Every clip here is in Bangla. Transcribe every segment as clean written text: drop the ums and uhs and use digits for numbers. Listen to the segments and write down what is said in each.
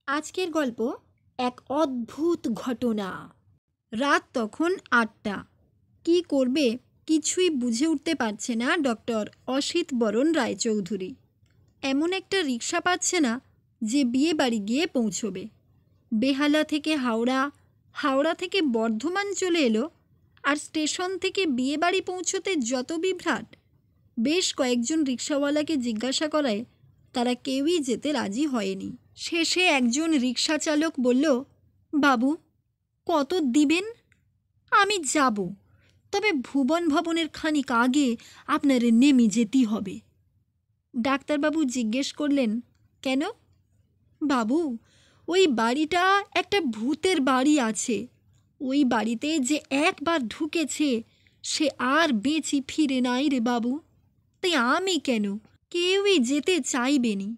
আজকের গল্প এক অদ্ভুত ঘটনা। রাত তখন ৮টা। কি করবে কিছুই বুঝে উঠতে পারছে না ডক্টর অসিত বরণ রায়চৌধুরী। এমন একটা রিক্সা পাচ্ছে না যে বিয়ে বাড়ি গিয়ে পৌঁছবে। বেহালা থেকে হাওড়া, হাওড়া থেকে বর্ধমান চলে এলো, আর স্টেশন থেকে বিয়ে বাড়ি পৌঁছতে যত বিভ্রাট। বেশ কয়েকজন রিক্সাওয়ালাকে জিজ্ঞাসা করায় তারা কেউই যেতে রাজি হয়নি। শেষে একজন রিক্সা চালক বলল, বাবু কত দিবেন? আমি যাব, তবে ভুবন ভবনের খানিক আগে আপনার নেমে যেতেই হবে। ডাক্তারবাবু জিজ্ঞেস করলেন, কেন? বাবু, ওই বাড়িটা একটা ভূতের বাড়ি আছে। ওই বাড়িতে যে একবার ঢুকেছে সে আর বেঁচে ফিরে নাই রে বাবু। তাই আমি কেন, কেউই যেতে চাইবেনি।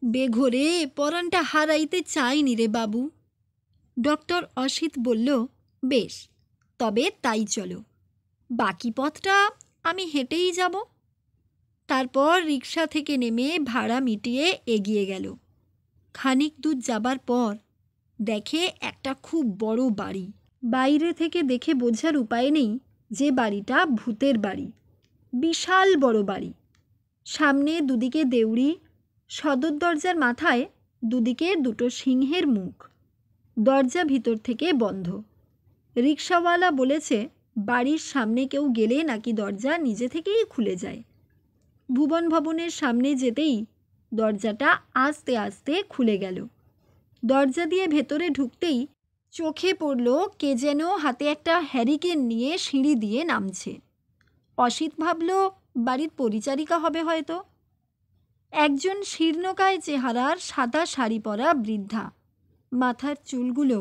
বেঘরে পরাণটা হারাইতে চাইনি রে বাবু। ডক্টর অসিত বলল, বেশ, তবে তাই চলো, বাকি পথটা আমি হেঁটেই যাব। তারপর রিক্সা থেকে নেমে ভাড়া মিটিয়ে এগিয়ে গেল। খানিক দূর যাবার পর দেখে একটা খুব বড় বাড়ি। বাইরে থেকে দেখে বোঝার উপায় নেই যে বাড়িটা ভূতের বাড়ি। বিশাল বড় বাড়ি, সামনে দুদিকে দেউড়ি, সদর দরজার মাথায় দুদিকে দুটো সিংহের মুখ। দরজা ভিতর থেকে বন্ধ। রিক্সাওয়ালা বলেছে বাড়ির সামনে কেউ গেলে নাকি দরজা নিজে থেকেই খুলে যায়। ভুবন ভবনের সামনে যেতেই দরজাটা আস্তে আস্তে খুলে গেল। দরজা দিয়ে ভেতরে ঢুকতেই চোখে পড়ল কে যেন হাতে একটা হ্যারিকেন নিয়ে সিঁড়ি দিয়ে নামছে। অসিত ভাবল বাড়ির পরিচারিকা হবে হয়তো। একজন শীর্ণকায় চেহারার সাদা শাড়ি পরা বৃদ্ধা, মাথার চুলগুলো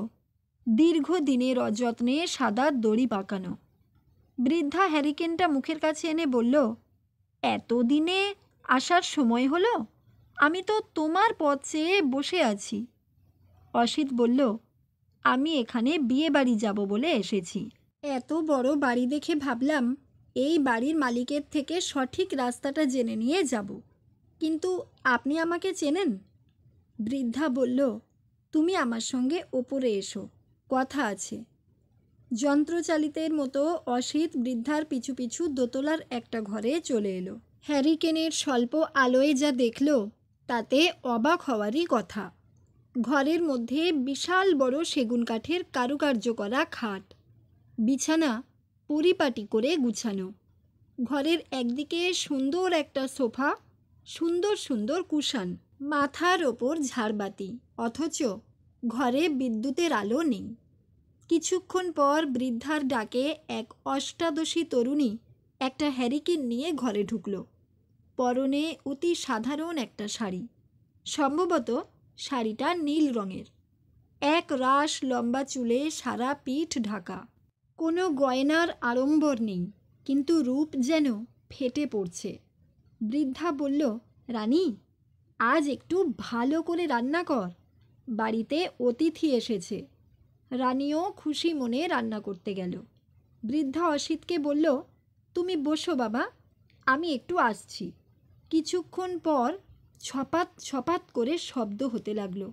দীর্ঘদিনের অযত্নে সাদা দড়ি পাকানো। বৃদ্ধা হ্যারিকেনটা মুখের কাছে এনে বলল, এতদিনে আসার সময় হলো? আমি তো তোমার পথ চেয়ে বসে আছি। অসিত বলল, আমি এখানে বিয়ে বাড়ি যাব বলে এসেছি। এত বড় বাড়ি দেখে ভাবলাম এই বাড়ির মালিকের থেকে সঠিক রাস্তাটা জেনে নিয়ে যাব। কিন্তু আপনি আমাকে চেনেন? বৃদ্ধা বলল, তুমি আমার সঙ্গে ওপরে এসো, কথা আছে। যন্ত্রচালিতের মতো অসিত বৃদ্ধার পিছু পিছু দোতলার একটা ঘরে চলে এলো। হ্যারিকেনের স্বল্প আলোয় যা দেখল তাতে অবাক হওয়ারই কথা। ঘরের মধ্যে বিশাল বড় সেগুন কাঠের কারুকার্য করা খাট, বিছানা পরিপাটি করে গুছানো। ঘরের একদিকে সুন্দর একটা সোফা, সুন্দর সুন্দর কুশন, মাথার ওপর ঝাড়বাতি, অথচ ঘরে বিদ্যুতের আলো নেই। কিছুক্ষণ পর বৃদ্ধার ডাকে এক অষ্টাদশী তরুণী একটা হ্যারিকেন নিয়ে ঘরে ঢুকল। পরনে অতি সাধারণ একটা শাড়ি, সম্ভবত শাড়িটা নীল রঙের। এক রাশ লম্বা চুলে সারা পিঠ ঢাকা। কোনো গয়নার আড়ম্বর নেই, কিন্তু রূপ যেন ফেটে পড়ছে। বৃদ্ধা বলল, রানী, আজ একটু ভালো করে রান্না কর, বাড়িতে অতিথি এসেছে। রানীও খুশি মনে রান্না করতে গেল। বৃদ্ধা অসিতকে বলল, তুমি বসো বাবা, আমি একটু আসছি। কিছুক্ষণ পর ছপাত ছপাত করে শব্দ হতে লাগলো।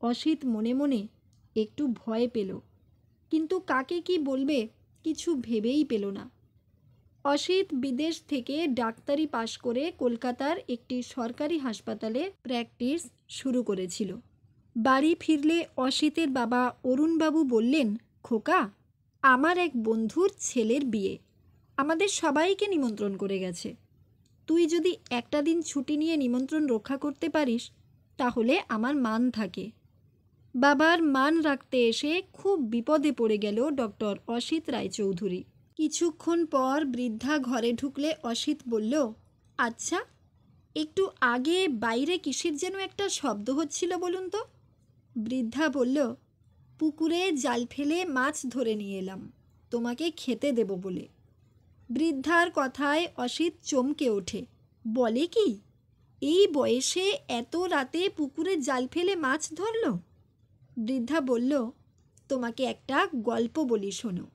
অসিত মনে মনে একটু ভয় পেল, কিন্তু কাকে কি বলবে কিছু ভেবেই পেল না। অসিত বিদেশ থেকে ডাক্তারি পাশ করে কলকাতার একটি সরকারি হাসপাতালে প্র্যাকটিস শুরু করেছিল। বাড়ি ফিরলে অসিতের বাবা অরুণবাবু বললেন, খোকা, আমার এক বন্ধুর ছেলের বিয়ে, আমাদের সবাইকে নিমন্ত্রণ করে গেছে। তুই যদি একটা দিন ছুটি নিয়ে নিমন্ত্রণ রক্ষা করতে পারিস তাহলে আমার মান থাকে। বাবার মান রাখতে এসে খুব বিপদে পড়ে গেল ডক্টর অসিত রায়চৌধুরী। কিছুক্ষণ পর বৃদ্ধা ঘরে ঢুকলে অসিত বলল, আচ্ছা, একটু আগে বাইরে কিসের যেন একটা শব্দ হচ্ছিল বলুন তো? বৃদ্ধা বলল, পুকুরে জাল ফেলে মাছ ধরে নিয়ে এলাম, তোমাকে খেতে দেব বলে। বৃদ্ধার কথায় অসিত চমকে ওঠে, বলে কি, এই বয়সে এত রাতে পুকুরে জাল ফেলে মাছ ধরল? বৃদ্ধা বলল, তোমাকে একটা গল্প বলি শোনো।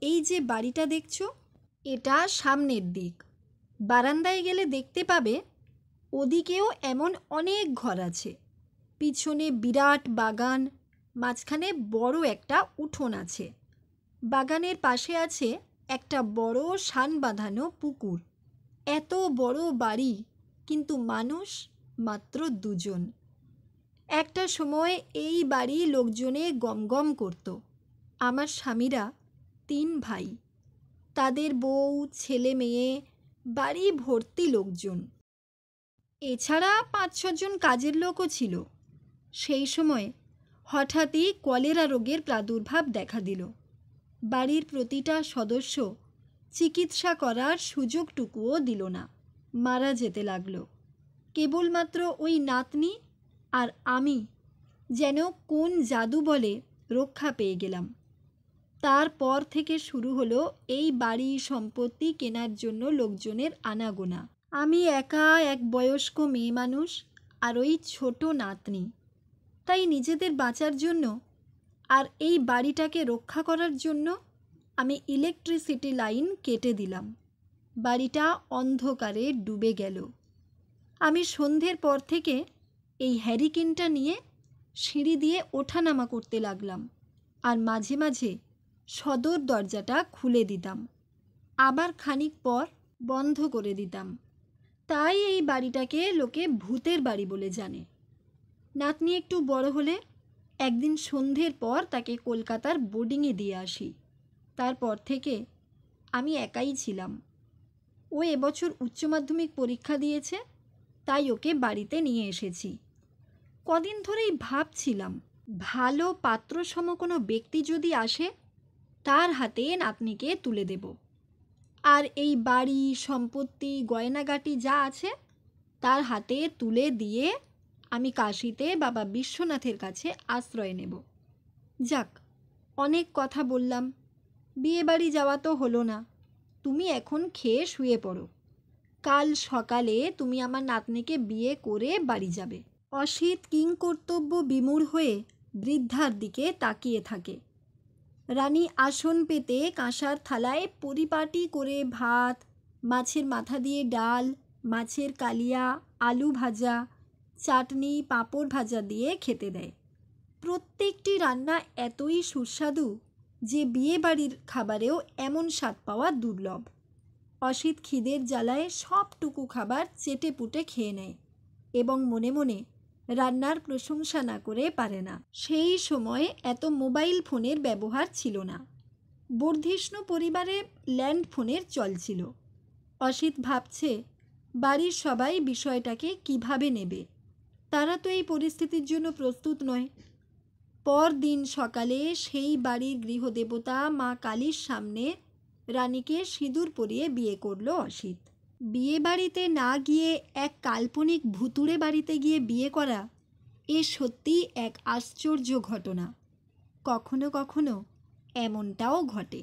এই যে বাড়িটা দেখছো, এটা সামনের দিক। বারান্দায় গেলে দেখতে পাবে ওদিকেও এমন অনেক ঘর আছে। পিছনে বিরাট বাগান, মাঝখানে বড় একটা উঠোন আছে। বাগানের পাশে আছে একটা বড় শান বাঁধানো পুকুর। এত বড় বাড়ি, কিন্তু মানুষ মাত্র 2 জন। একটা সময় এই বাড়ি লোকজনে গমগম করত। আমার স্বামীরা 3 ভাই, তাদের বউ, ছেলে মেয়ে, বাড়ি ভর্তি লোকজন। এছাড়া 5-6 জন কাজের লোকও ছিল। সেই সময় হঠাৎই কলেরা রোগের প্রাদুর্ভাব দেখা দিল। বাড়ির প্রতিটা সদস্য চিকিৎসা করার সুযোগটুকুও দিল না, মারা যেতে লাগল। কেবলমাত্র ওই নাতনি আর আমি যেন কোন জাদু বলে রক্ষা পেয়ে গেলাম। তারপর থেকে শুরু হলো এই বাড়ি সম্পত্তি কেনার জন্য লোকজনের আনাগোনা। আমি একা এক বয়স্ক মেয়ে মানুষ আর ওই ছোট নাতনি। তাই নিজেদের বাঁচার জন্য আর এই বাড়িটাকে রক্ষা করার জন্য আমি ইলেকট্রিসিটি লাইন কেটে দিলাম। বাড়িটা অন্ধকারে ডুবে গেল। আমি সন্ধ্যের পর থেকে এই হ্যারিকেনটা নিয়ে সিঁড়ি দিয়ে ওঠানামা করতে লাগলাম, আর মাঝে মাঝে সদর দরজাটা খুলে দিতাম, আবার খানিক পর বন্ধ করে দিতাম। তাই এই বাড়িটাকে লোকে ভূতের বাড়ি বলে জানে। নাতনি একটু বড় হলে একদিন সন্ধ্যের পর তাকে কলকাতার বোর্ডিংয়ে দিয়ে আসি। তারপর থেকে আমি একাই ছিলাম। ও এবছর উচ্চ মাধ্যমিক পরীক্ষা দিয়েছে, তাই ওকে বাড়িতে নিয়ে এসেছি। কদিন ধরেই ভাবছিলাম, ভালো পাত্রসম কোনো ব্যক্তি যদি আসে, তার হাতে নাতনিকে তুলে দেব, আর এই বাড়ি সম্পত্তি গয়নাগাটি যা আছে তার হাতে তুলে দিয়ে আমি কাশীতে বাবা বিশ্বনাথের কাছে আশ্রয় নেব। যাক, অনেক কথা বললাম, বিয়ে বাড়ি যাওয়া তো হলো না। তুমি এখন খেয়ে শুয়ে পড়ো। কাল সকালে তুমি আমার নাতনিকে বিয়ে করে বাড়ি যাবে। অসিত কিংকর্তব্য বিমূঢ় হয়ে বৃদ্ধার দিকে তাকিয়ে থাকে। রানী আসন পেতে কাঁসার থালায় পরিপাটি করে ভাত, মাছের মাথা দিয়ে ডাল, মাছের কালিয়া, আলু ভাজা, চাটনি, পাঁপড় ভাজা দিয়ে খেতে দেয়। প্রত্যেকটি রান্না এতই সুস্বাদু যে বিয়ে বাড়ির খাবারেও এমন স্বাদ পাওয়া দুর্লভ। অসিত খিদের জ্বালায় সবটুকু খাবার চেটে পুটে খেয়ে নেয় এবং মনে মনে রান্নার প্রশংসা না করে পারে না। সেই সময়ে এত মোবাইল ফোনের ব্যবহার ছিল না। বর্ধিষ্ণু পরিবারে ল্যান্ড ফোনের চল ছিল। অসিত ভাবছে বাড়ির সবাই বিষয়টাকে কিভাবে নেবে। তারা তো এই পরিস্থিতির জন্য প্রস্তুত নয়। পরদিন সকালে সেই বাড়ির গৃহদেবতা মা কালীর সামনে রানীকে সিঁদুর পরিয়ে বিয়ে করল অসিত। বিয়ে বাড়িতে না গিয়ে এক কাল্পনিক ভুতুড়ে বাড়িতে গিয়ে বিয়ে করা, এ সত্যি এক আশ্চর্য ঘটনা। কখনো কখনো এমনটাও ঘটে।